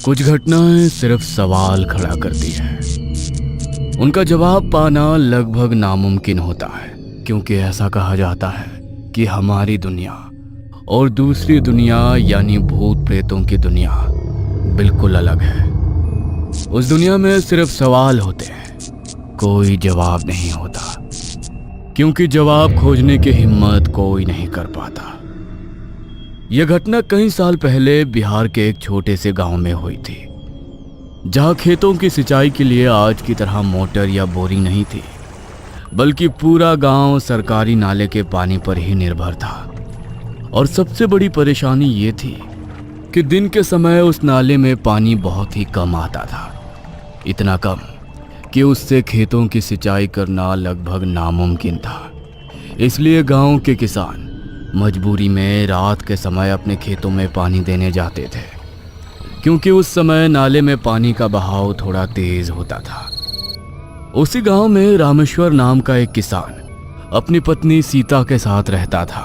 कुछ घटनाएं सिर्फ सवाल खड़ा करती हैं। उनका जवाब पाना लगभग नामुमकिन होता है, क्योंकि ऐसा कहा जाता है कि हमारी दुनिया और दूसरी दुनिया यानी भूत प्रेतों की दुनिया बिल्कुल अलग है। उस दुनिया में सिर्फ सवाल होते हैं, कोई जवाब नहीं होता, क्योंकि जवाब खोजने की हिम्मत कोई नहीं कर पाता। यह घटना कई साल पहले बिहार के एक छोटे से गांव में हुई थी, जहां खेतों की सिंचाई के लिए आज की तरह मोटर या बोरिंग नहीं थी, बल्कि पूरा गांव सरकारी नाले के पानी पर ही निर्भर था। और सबसे बड़ी परेशानी ये थी कि दिन के समय उस नाले में पानी बहुत ही कम आता था, इतना कम कि उससे खेतों की सिंचाई करना लगभग नामुमकिन था। इसलिए गांव के किसान मजबूरी में रात के समय अपने खेतों में पानी देने जाते थे, क्योंकि उस समय नाले में पानी का बहाव थोड़ा तेज होता था। उसी गांव में रामेश्वर नाम का एक किसान अपनी पत्नी सीता के साथ रहता था।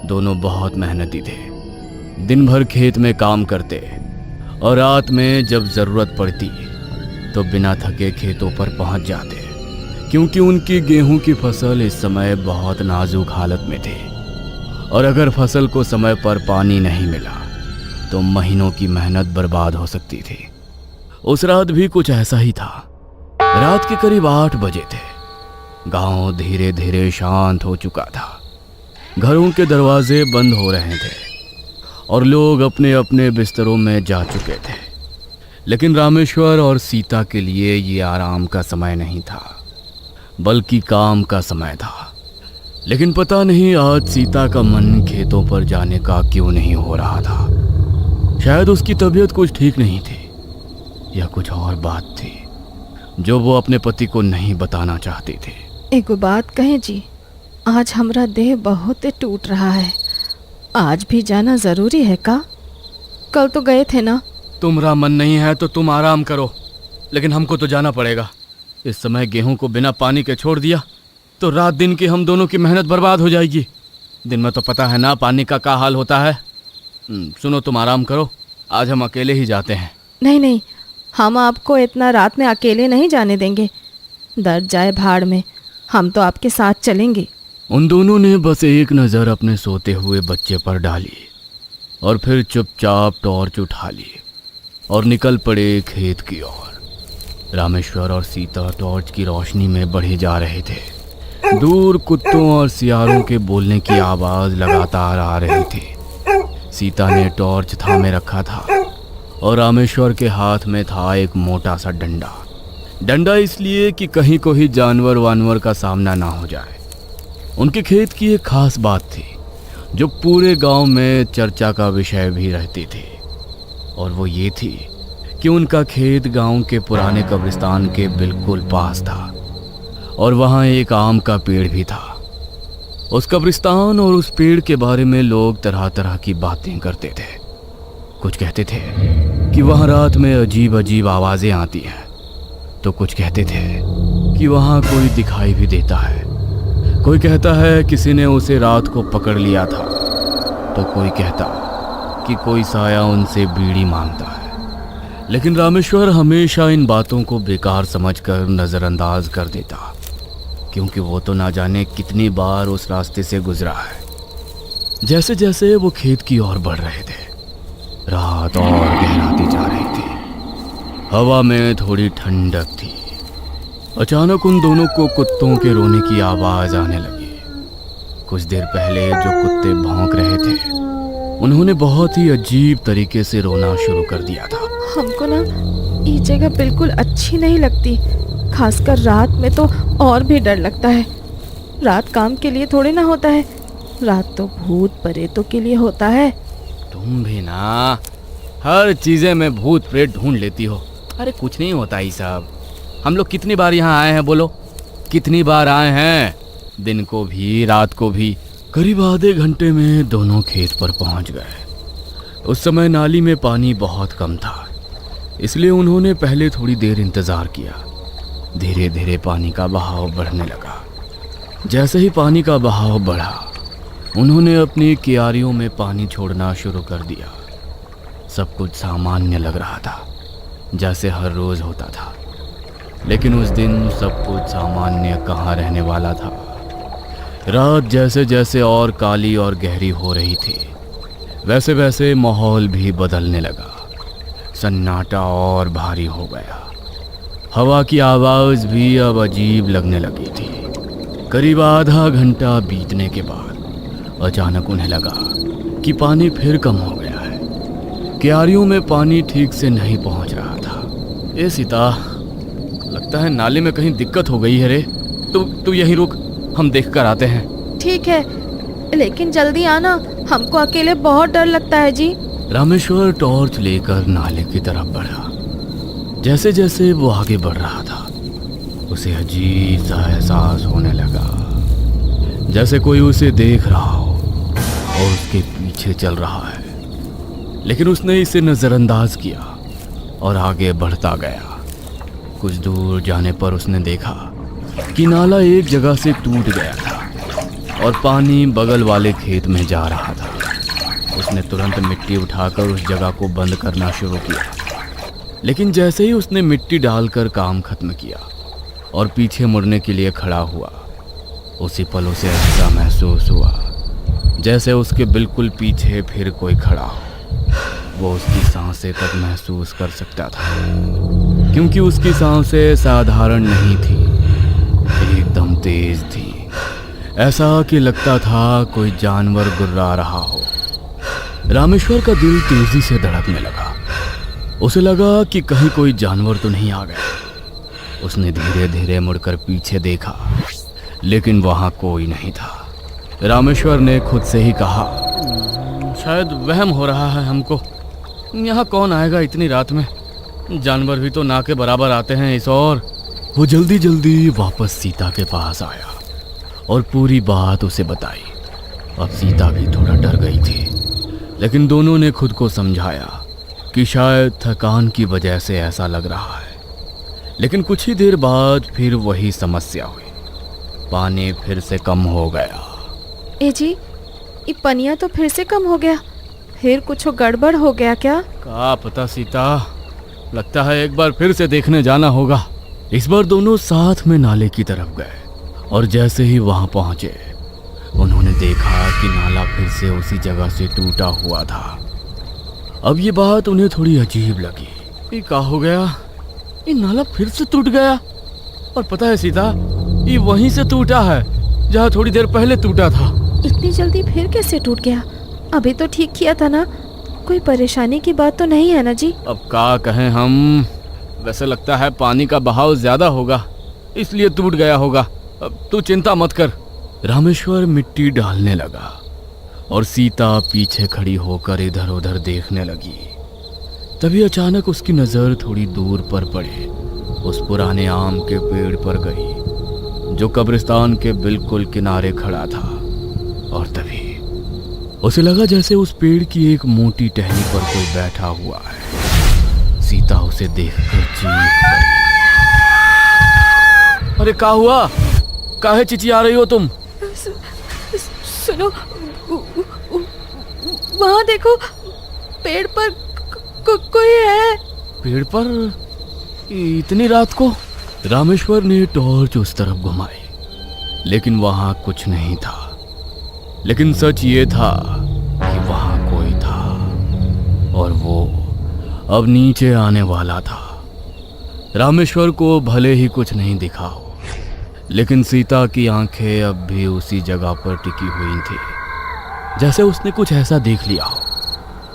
दोनों बहुत मेहनती थे, दिन भर खेत में काम करते और रात में जब जरूरत पड़ती तो बिना थके खेतों पर पहुंच जाते, क्योंकि उनकी गेहूं की फसल इस समय बहुत नाजुक हालत में थी और अगर फसल को समय पर पानी नहीं मिला तो महीनों की मेहनत बर्बाद हो सकती थी। उस रात भी कुछ ऐसा ही था। रात के करीब 8 बजे थे। गांव धीरे धीरे शांत हो चुका था। घरों के दरवाजे बंद हो रहे थे और लोग अपने अपने बिस्तरों में जा चुके थे। लेकिन रामेश्वर और सीता के लिए ये आराम का समय नहीं था, बल्कि काम का समय था। लेकिन पता नहीं आज सीता का मन खेतों पर जाने का क्यों नहीं हो रहा था। शायद उसकी तबीयत कुछ ठीक नहीं थी या कुछ और बात थी जो वो अपने पति को नहीं बताना चाहती थी। एगो बात कहें जी, आज हमरा देह बहुत टूट रहा है। आज भी जाना जरूरी है का? कल तो गए थे ना। तुम्हारा मन नहीं है तो तुम आराम करो, लेकिन हमको तो जाना पड़ेगा। इस समय गेहूं को बिना पानी के छोड़ दिया तो रात दिन की हम दोनों की मेहनत बर्बाद हो जाएगी। दिन में तो पता है ना पानी का क्या हाल होता है। सुनो, तुम आराम करो, आज हम अकेले ही जाते हैं। नहीं नहीं, हम आपको इतना रात में अकेले नहीं जाने देंगे। दर्द जाए भाड़ में, हम तो आपके साथ चलेंगे। उन दोनों ने बस एक नज़र अपने सोते हुए बच्चे पर डाली और फिर चुपचाप टॉर्च उठा ली और निकल पड़े खेत की ओर। रामेश्वर और सीता टॉर्च की रोशनी में बढ़े जा रहे थे। दूर कुत्तों और सियारों के बोलने की आवाज लगातार आ रही थी। सीता ने टॉर्च थामे रखा था और रामेश्वर के हाथ में था एक मोटा सा डंडा इसलिए कि कहीं कोई जानवर वानवर का सामना ना हो जाए। उनके खेत की एक खास बात थी जो पूरे गांव में चर्चा का विषय भी रहती थी, और वो ये थी कि उनका खेत गांव के पुराने कब्रिस्तान के बिल्कुल पास था और वहाँ एक आम का पेड़ भी था। उस कब्रिस्तान और उस पेड़ के बारे में लोग तरह तरह की बातें करते थे। कुछ कहते थे कि वहाँ रात में अजीब अजीब आवाज़ें आती हैं, तो कुछ कहते थे कि वहाँ कोई दिखाई भी देता है। कोई कहता है किसी ने उसे रात को पकड़ लिया था, तो कोई कहता कि कोई साया उनसे बीड़ी मांगता है। लेकिन रामेश्वर हमेशा इन बातों को बेकार समझकर नज़रअंदाज कर देता, क्योंकि वो तो ना जाने कितनी बार उस रास्ते से गुजरा है। जैसे जैसे वो खेत की ओर बढ़ रहे थे, रात और गहराती जा रही थी। हवा में थोड़ी ठंडक थी। अचानक उन दोनों को कुत्तों के रोने की आवाज़ आने लगी। कुछ देर पहले जो कुत्ते भौंक रहे थे, उन्होंने बहुत ही अजीब तरीके से रोना शुरू कर दिया था। हमको ना ये जगह बिल्कुल अच्छी नहीं लगती, खासकर रात में तो और भी डर लगता है। रात काम के लिए थोड़ी ना होता है, रात तो भूत प्रेतों के लिए होता है। तुम भी ना हर चीज़ें में भूत प्रेत ढूंढ लेती हो। अरे कुछ नहीं होता ही साहब। हम लोग कितनी बार यहाँ आए हैं, बोलो कितनी बार आए हैं, दिन को भी रात को भी। करीब आधे घंटे में दोनों खेत पर पहुँच गए। उस समय नाली में पानी बहुत कम था, इसलिए उन्होंने पहले थोड़ी देर इंतज़ार किया। धीरे धीरे पानी का बहाव बढ़ने लगा। जैसे ही पानी का बहाव बढ़ा, उन्होंने अपनी क्यारियों में पानी छोड़ना शुरू कर दिया। सब कुछ सामान्य लग रहा था, जैसे हर रोज होता था। लेकिन उस दिन सब कुछ सामान्य कहाँ रहने वाला था। रात जैसे जैसे और काली और गहरी हो रही थी, वैसे वैसे माहौल भी बदलने लगा। सन्नाटा और भारी हो गया। हवा की आवाज़ भी अब अजीब लगने लगी थी। करीब आधा घंटा बीतने के बाद अचानक उन्हें लगा कि पानी फिर कम हो गया है। क्यारियों में पानी ठीक से नहीं पहुंच रहा था। ए सीता, लगता है नाले में कहीं दिक्कत हो गई है रे। तू यहीं रुक, हम देख कर आते हैं। ठीक है, लेकिन जल्दी आना, हमको अकेले बहुत डर लगता है जी। रामेश्वर टॉर्च लेकर नाले की तरफ बढ़ा। जैसे जैसे वो आगे बढ़ रहा था, उसे अजीब सा एहसास होने लगा, जैसे कोई उसे देख रहा हो और उसके पीछे चल रहा है। लेकिन उसने इसे नज़रअंदाज किया और आगे बढ़ता गया। कुछ दूर जाने पर उसने देखा कि नाला एक जगह से टूट गया था और पानी बगल वाले खेत में जा रहा था। उसने तुरंत मिट्टी उठाकर उस जगह को बंद करना शुरू किया। लेकिन जैसे ही उसने मिट्टी डालकर काम खत्म किया और पीछे मुड़ने के लिए खड़ा हुआ, उसी पल उसे ऐसा महसूस हुआ जैसे उसके बिल्कुल पीछे फिर कोई खड़ा हो। वो उसकी सांसें तक महसूस कर सकता था, क्योंकि उसकी सांसें साधारण नहीं थी, एकदम तेज थी। ऐसा कि लगता था कोई जानवर गुर्रा रहा हो। रामेश्वर का दिल तेजी से धड़कने लगा। उसे लगा कि कहीं कोई जानवर तो नहीं आ गया। उसने धीरे धीरे मुड़कर पीछे देखा, लेकिन वहां कोई नहीं था। रामेश्वर ने खुद से ही कहा, शायद वहम हो रहा है हमको। यहाँ कौन आएगा इतनी रात में? जानवर भी तो ना के बराबर आते हैं इस ओर। वो जल्दी जल्दी वापस सीता के पास आया और पूरी बात उसे बताई। अब सीता भी थोड़ा डर गई थी, लेकिन दोनों ने खुद को समझाया कि शायद थकान की वजह से ऐसा लग रहा है। लेकिन कुछ ही देर बाद फिर वही समस्या हुई। पानी फिर से कम हो गया। ए जी, ये पनिया तो फिर से कम हो गया। फिर कुछ गड़बड़ हो गया क्या? क्या पता सीता, लगता है एक बार फिर से देखने जाना होगा। इस बार दोनों साथ में नाले की तरफ गए और जैसे ही वहां पहुंचे, उन्होंने देखा कि नाला फिर से उसी जगह से टूटा हुआ था। अब ये बात उन्हें थोड़ी अजीब लगी। ये क्या हो गया? ये नाला फिर से टूट गया। और पता है सीता, ये वहीं से टूटा है जहाँ थोड़ी देर पहले टूटा था। इतनी जल्दी फिर कैसे टूट गया? अभी तो ठीक किया था ना। कोई परेशानी की बात तो नहीं है ना जी? अब क्या कहें हम, वैसे लगता है पानी का बहाव ज्यादा होगा, इसलिए टूट गया होगा। अब तू चिंता मत कर। रामेश्वर मिट्टी डालने लगा और सीता पीछे खड़ी होकर इधर उधर देखने लगी। तभी अचानक उसकी नजर थोड़ी दूर पर पड़े उस पुराने आम के पेड़ पर गई, जो कब्रिस्तान के बिल्कुल किनारे खड़ा था। और तभी उसे लगा जैसे उस पेड़ की एक मोटी टहनी पर कोई बैठा हुआ है। सीता उसे देखकर चीख पड़ी। अरे क्या हुआ? काहे चिचिया रही हो तुम? सुनो, वहाँ देखो, पेड़ पर कोई है। पेड़ पर? इतनी रात को? रामेश्वर ने टॉर्च उस तरफ घुमाई, लेकिन वहां कुछ नहीं था। लेकिन सच ये था कि वहां कोई था और वो अब नीचे आने वाला था। रामेश्वर को भले ही कुछ नहीं दिखा हो, लेकिन सीता की आंखें अब भी उसी जगह पर टिकी हुई थी, जैसे उसने कुछ ऐसा देख लिया हो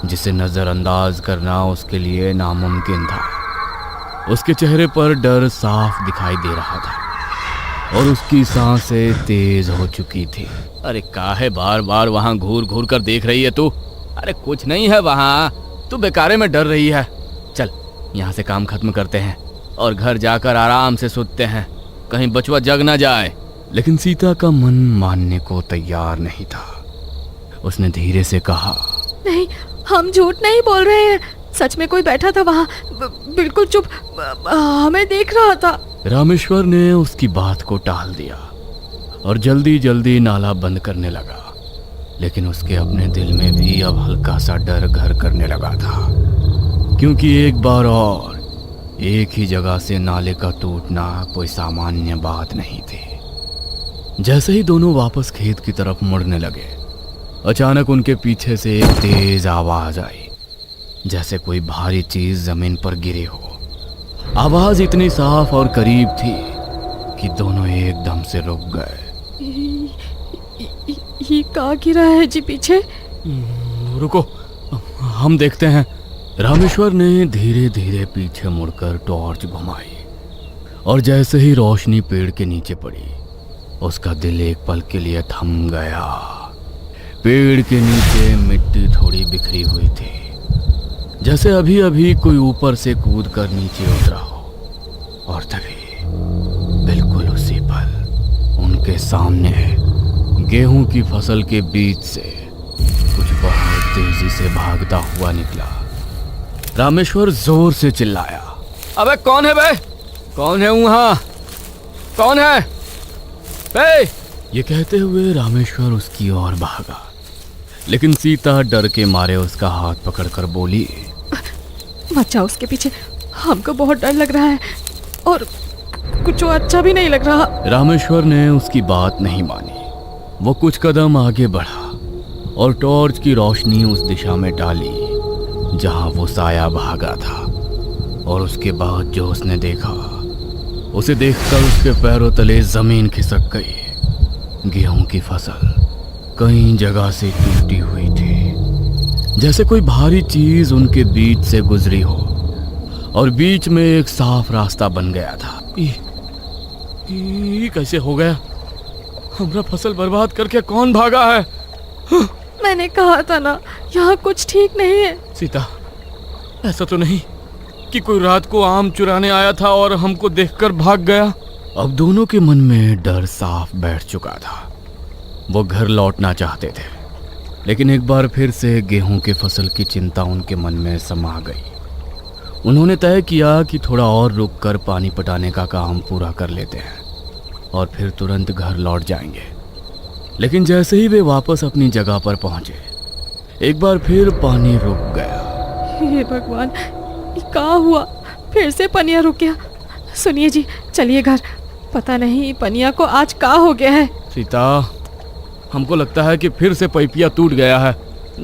जिसे नजरअंदाज करना उसके लिए नामुमकिन था। उसके चेहरे पर डर साफ दिखाई दे रहा था और उसकी सांसें तेज हो चुकी थी। अरे काहे बार बार वहां घूर घूर कर देख रही है तू? अरे कुछ नहीं है वहां, तू बेकारे में डर रही है। चल यहाँ से काम खत्म करते हैं और घर जाकर आराम से सोते हैं, कहीं बचवा जग ना जाए। लेकिन सीता का मन मानने को तैयार नहीं था। उसने धीरे से कहा, नहीं, हम झूठ नहीं बोल रहे हैं। सच में कोई बैठा था वहाँ, बिल्कुल चुप, हमें देख रहा था। रामेश्वर ने उसकी बात को टाल दिया और जल्दी जल्दी नाला बंद करने लगा। लेकिन उसके अपने दिल में भी अब हल्का सा डर घर करने लगा था, क्योंकि एक बार और एक ही जगह से नाले का टूटना कोई सामान्य बात नहीं थी। जैसे ही दोनों वापस खेत की तरफ मुड़ने लगे, अचानक उनके पीछे से एक तेज आवाज आई, जैसे कोई भारी चीज जमीन पर गिरी हो। आवाज इतनी साफ और करीब थी कि दोनों एकदम से रुक गए। ये कहाँ गिरा है जी पीछे? रुको, हम देखते हैं। रामेश्वर ने धीरे धीरे पीछे मुड़कर टॉर्च घुमाई और जैसे ही रोशनी पेड़ के नीचे पड़ी, उसका दिल एक पल के लिए थम गया। पेड़ के नीचे मिट्टी थोड़ी बिखरी हुई थी, जैसे अभी अभी कोई ऊपर से कूद कर नीचे उतरा हो। और तभी बिल्कुल उसी पल उनके सामने गेहूं की फसल के बीच से कुछ बहुत तेजी से भागता हुआ निकला। रामेश्वर जोर से चिल्लाया, अबे कौन है बे? कौन है वहां? कौन है बे? ये कहते हुए रामेश्वर उसकी ओर भागा, लेकिन सीता डर के मारे उसका हाथ पकड़कर बोली, मत जाओ उसके पीछे, हमको बहुत डर लग रहा है और कुछ अच्छा भी नहीं लग रहा। रामेश्वर ने उसकी बात नहीं मानी। वो कुछ कदम आगे बढ़ा और टॉर्च की रोशनी उस दिशा में डाली जहां वो साया भागा था। और उसके बाद जो उसने देखा, उसे देखकर उसके पैरों तले जमीन खिसक गई। गेहूं की फसल कई जगह से टूटी हुई थी, जैसे कोई भारी चीज उनके बीच से गुजरी हो और बीच में एक साफ रास्ता बन गया था। ये कैसे हो गया? हमारा फसल बर्बाद करके कौन भागा है? मैंने कहा था ना, यहाँ कुछ ठीक नहीं है। सीता, ऐसा तो नहीं कि कोई रात को आम चुराने आया था और हमको देखकर भाग गया? अब दोनों के मन में डर साफ बैठ चुका था। वो घर लौटना चाहते थे, लेकिन एक बार फिर से गेहूं के फसल की चिंता उनके मन में समा गई। उन्होंने तय किया कि थोड़ा और रुककर पानी पटाने का काम पूरा कर लेते हैं और फिर तुरंत घर लौट जाएंगे। लेकिन जैसे ही वे वापस अपनी जगह पर पहुंचे, एक बार फिर पानी रुक गया। हे भगवान, ये क्या हुआ? फिर से पनिया रुक गया। सुनिए जी, चलिए घर। पता नहीं पनिया को आज क्या हो गया है। सीता, हमको लगता है कि फिर से पैपिया टूट गया है।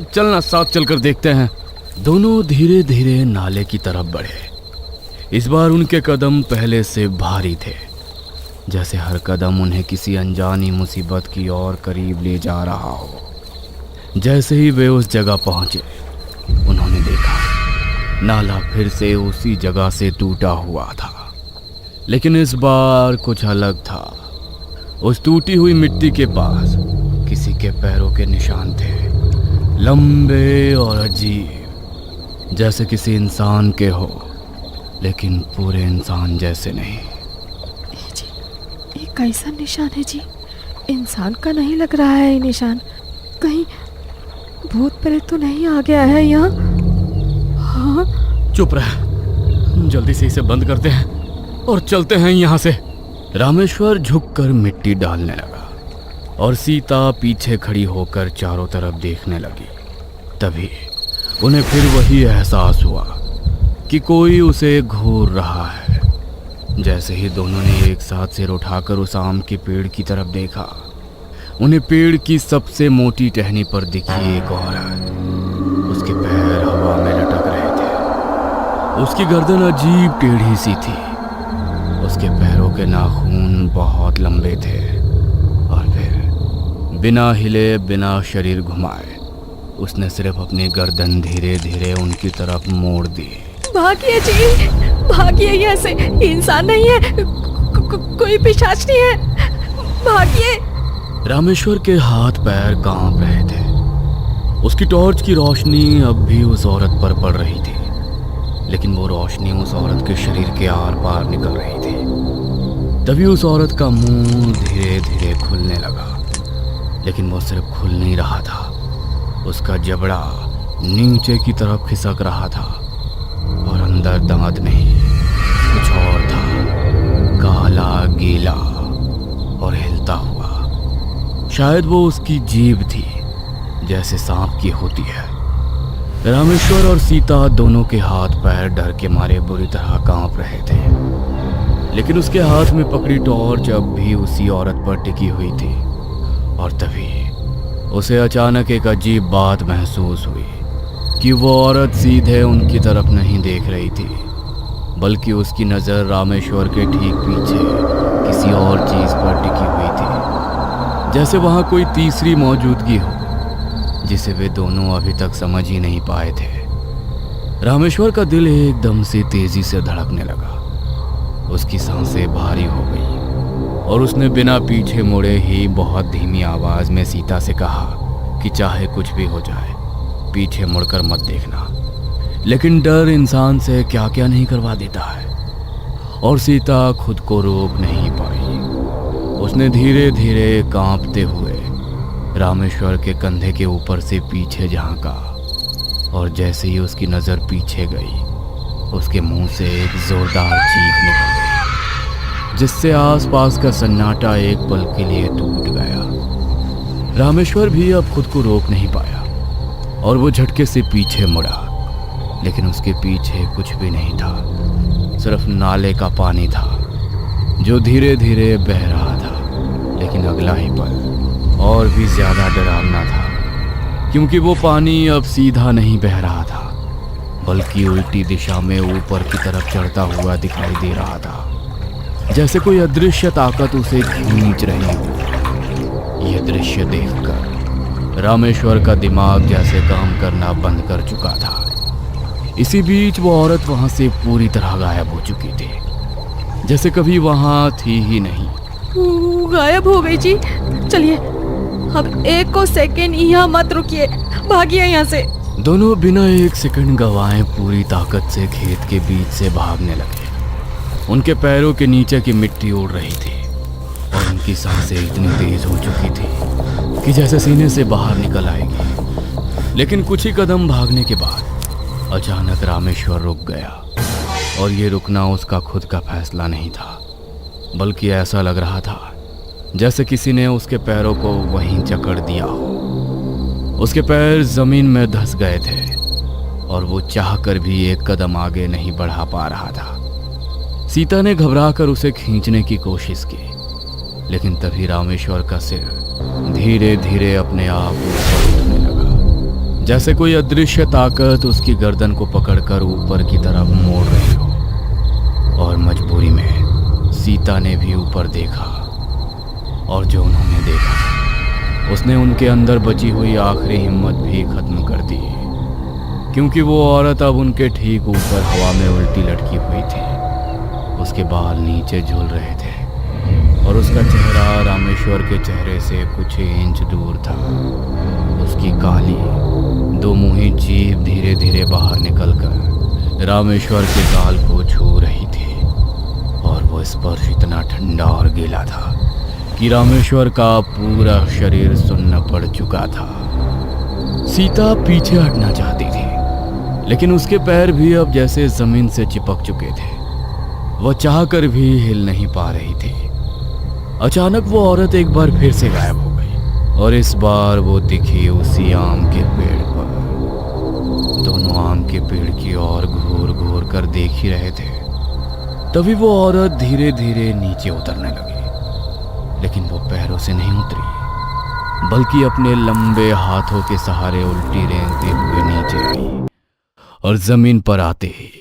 चलना, साथ चलकर देखते हैं। दोनों धीरे धीरे नाले की तरफ बढ़े। इस बार उनके कदम पहले से भारी थे, जैसे हर कदम उन्हें किसी अनजानी मुसीबत की ओर करीब ले जा रहा हो। जैसे ही वे उस जगह पहुंचे, उन्होंने देखा नाला फिर से उसी जगह से टूटा हुआ था, लेकिन इस बार कुछ अलग था। उस टूटी हुई मिट्टी के पास किसी के पैरों के निशान थे, लंबे और अजीब, जैसे किसी इंसान के हो, लेकिन पूरे इंसान जैसे नहीं। ये कैसा निशान है जी? इंसान का नहीं लग रहा है ये निशान। कहीं भूत प्रेत तो नहीं आ गया है यहाँ? हाँ? चुप रह, जल्दी से इसे बंद करते हैं और चलते हैं यहाँ से। रामेश्वर झुककर मिट्टी डालने लगा और सीता पीछे खड़ी होकर चारों तरफ देखने लगी। तभी उन्हें फिर वही एहसास हुआ कि कोई उसे घूर रहा है। जैसे ही दोनों ने एक साथ सिर उठाकर उस आम के पेड़ की तरफ देखा, उन्हें पेड़ की सबसे मोटी टहनी पर दिखी एक औरत। उसके पैर हवा में लटक रहे थे, उसकी गर्दन अजीब टेढ़ी सी थी, उसके पैरों के नाखून बहुत लंबे थे और फिर बिना हिले बिना शरीर घुमाए उसने सिर्फ अपनी गर्दन धीरे धीरे उनकी तरफ मोड़ दी। भागिए जी, भागिए यहाँ से। इंसान नहीं है, कोई पिशाच नहीं है, भागिए। रामेश्वर के हाथ पैर कांप रहे थे। उसकी टॉर्च की रोशनी अब भी उस औरत पर पड़ रही थी, लेकिन वो रोशनी उस औरत के शरीर के आर पार निकल रही थी। तभी उस औरत का मुंह धीरे धीरे खुलने लगा, लेकिन वो सिर्फ खुल नहीं रहा था, उसका जबड़ा नीचे की तरफ खिसक रहा था और अंदर दांत नहीं, कुछ और था, काला गीला और हिलता हुआ। शायद वो उसकी जीभ थी, जैसे सांप की होती है। रामेश्वर और सीता दोनों के हाथ पैर डर के मारे बुरी तरह कांप रहे थे, लेकिन उसके हाथ में पकड़ी टॉर्च अब भी उसी औरत पर टिकी हुई थी। और तभी उसे अचानक एक अजीब बात महसूस हुई कि वो औरत सीधे उनकी तरफ नहीं देख रही थी, बल्कि उसकी नज़र रामेश्वर के ठीक पीछे किसी और चीज़ पर टिकी हुई थी, जैसे वहाँ कोई तीसरी मौजूदगी हो जिसे वे दोनों अभी तक समझ ही नहीं पाए थे। रामेश्वर का दिल एकदम से तेजी से धड़कने लगा, उसकी सांसें भारी हो गई और उसने बिना पीछे मुड़े ही बहुत धीमी आवाज में सीता से कहा कि चाहे कुछ भी हो जाए पीछे मुड़कर मत देखना। लेकिन डर इंसान से क्या क्या नहीं करवा देता है, और सीता खुद को रोक नहीं पाई। उसने धीरे धीरे कांपते हुए रामेश्वर के कंधे के ऊपर से पीछे झांका, और जैसे ही उसकी नज़र पीछे गई उसके मुंह से एक जोरदार चीख निकल गई, जिससे आसपास का सन्नाटा एक पल के लिए टूट गया। रामेश्वर भी अब खुद को रोक नहीं पाया और वो झटके से पीछे मुड़ा, लेकिन उसके पीछे कुछ भी नहीं था, सिर्फ नाले का पानी था जो धीरे धीरे बह रहा था। लेकिन अगला ही पल और भी ज्यादा डरावना था, क्योंकि वो पानी अब सीधा नहीं बह रहा था, बल्कि उल्टी दिशा में ऊपर की तरफ चढ़ता हुआ दिखाई दे रहा था, जैसे कोई अदृश्य ताकत उसे खींच रही हो। यह दृश्य देखकर रामेश्वर का दिमाग जैसे काम करना बंद कर चुका था। इसी बीच वो औरत वहां से पूरी तरह गायब हो चुकी थी, जैसे कभी वहां थी ही नहीं। गायब हो गई जी। चलिए अब एक को सेकेंड यहाँ मत रुकिए, भागिए यहाँ से। दोनों बिना एक सेकंड गवाए पूरी ताकत से खेत के बीच से भागने लगे। उनके पैरों के नीचे की मिट्टी उड़ रही थी और उनकी सांसें इतनी तेज हो चुकी थी कि जैसे सीने से बाहर निकल आएगी। लेकिन कुछ ही कदम भागने के बाद अचानक रामेश्वर रुक गया, और ये रुकना उसका खुद का फैसला नहीं था, बल्कि ऐसा लग रहा था जैसे किसी ने उसके पैरों को वहीं जकड़ दिया हो। उसके पैर जमीन में धंस गए थे और वो चाहकर भी एक कदम आगे नहीं बढ़ा पा रहा था। सीता ने घबराकर उसे खींचने की कोशिश की, लेकिन तभी रामेश्वर का सिर धीरे धीरे अपने आप ऊपर उठने लगा, जैसे कोई अदृश्य ताकत उसकी गर्दन को पकड़कर ऊपर की तरफ मोड़ रही हो। और मजबूरी में सीता ने भी ऊपर देखा, और जो उन्होंने देखा उसने उनके अंदर बची हुई आखिरी हिम्मत भी खत्म कर दी, क्योंकि वो औरत अब उनके ठीक ऊपर हवा में उल्टी लटकी हुई थी। उसके बाल नीचे झूल रहे थे और उसका चेहरा रामेश्वर के चेहरे से कुछ इंच दूर था। उसकी काली दो मुही जीभ धीरे धीरे बाहर निकलकर रामेश्वर के गाल को छू रही थी, और वो स्पर्श इतना ठंडा और गीला था कि रामेश्वर का पूरा शरीर सुन्न पड़ चुका था। सीता पीछे हटना चाहती थी, लेकिन उसके पैर भी अब जैसे जमीन से चिपक चुके थे। वह चाहकर भी हिल नहीं पा रही थी। अचानक वो औरत एक बार फिर से गायब हो गई, और इस बार वो दिखी उसी आम के पेड़ पर। दोनों आम के पेड़ की ओर घूर घूर कर देख ही रहे थे। तभी वो औरत धीरे धीरे नीचे उतरने लगी, लेकिन वो पैरों से नहीं उतरी, बल्कि अपने लंबे हाथों के सहारे उल्टी रेंगते हुए नीचे आई, और जमीन पर आते ही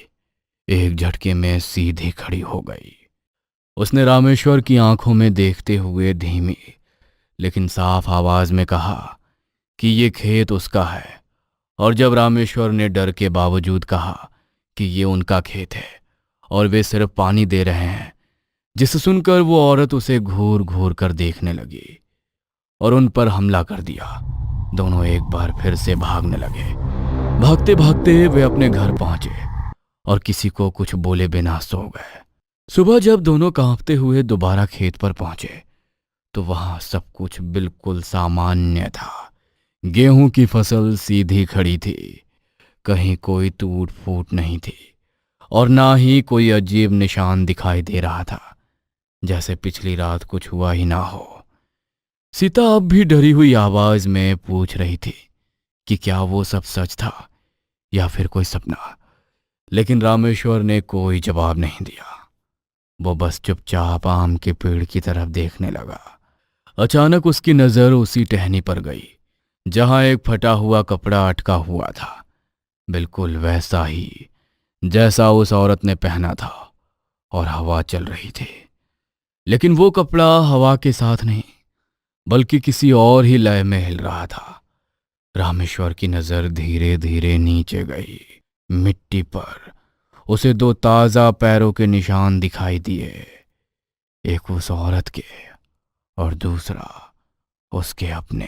एक झटके में सीधी खड़ी हो गई। उसने रामेश्वर की आंखों में देखते हुए धीमी लेकिन साफ आवाज में कहा कि ये खेत उसका है। और जब रामेश्वर ने डर के बावजूद कहा कि ये उनका खेत है और वे सिर्फ पानी दे रहे हैं, जिसे सुनकर वो औरत उसे घूर घूर कर देखने लगी और उन पर हमला कर दिया। दोनों एक बार फिर से भागने लगे। भागते भागते वे अपने घर पहुंचे और किसी को कुछ बोले बिना सो गए। सुबह जब दोनों कांपते हुए दोबारा खेत पर पहुंचे तो वहां सब कुछ बिल्कुल सामान्य था। गेहूं की फसल सीधी खड़ी थी, कहीं कोई टूट फूट नहीं थी, और ना ही कोई अजीब निशान दिखाई दे रहा था, जैसे पिछली रात कुछ हुआ ही ना हो। सीता अब भी डरी हुई आवाज में पूछ रही थी कि क्या वो सब सच था या फिर कोई सपना। लेकिन रामेश्वर ने कोई जवाब नहीं दिया। वो बस चुपचाप आम के पेड़ की तरफ देखने लगा। अचानक उसकी नजर उसी टहनी पर गई जहां एक फटा हुआ कपड़ा अटका हुआ था, बिल्कुल वैसा ही जैसा उस औरत ने पहना था, और हवा चल रही थी। लेकिन वो कपड़ा हवा के साथ नहीं, बल्कि किसी और ही लय में हिल रहा था। रामेश्वर की नजर धीरे धीरे नीचे गई। मिट्टी पर उसे दो ताजा पैरों के निशान दिखाई दिए, एक उस औरत के और दूसरा उसके अपने।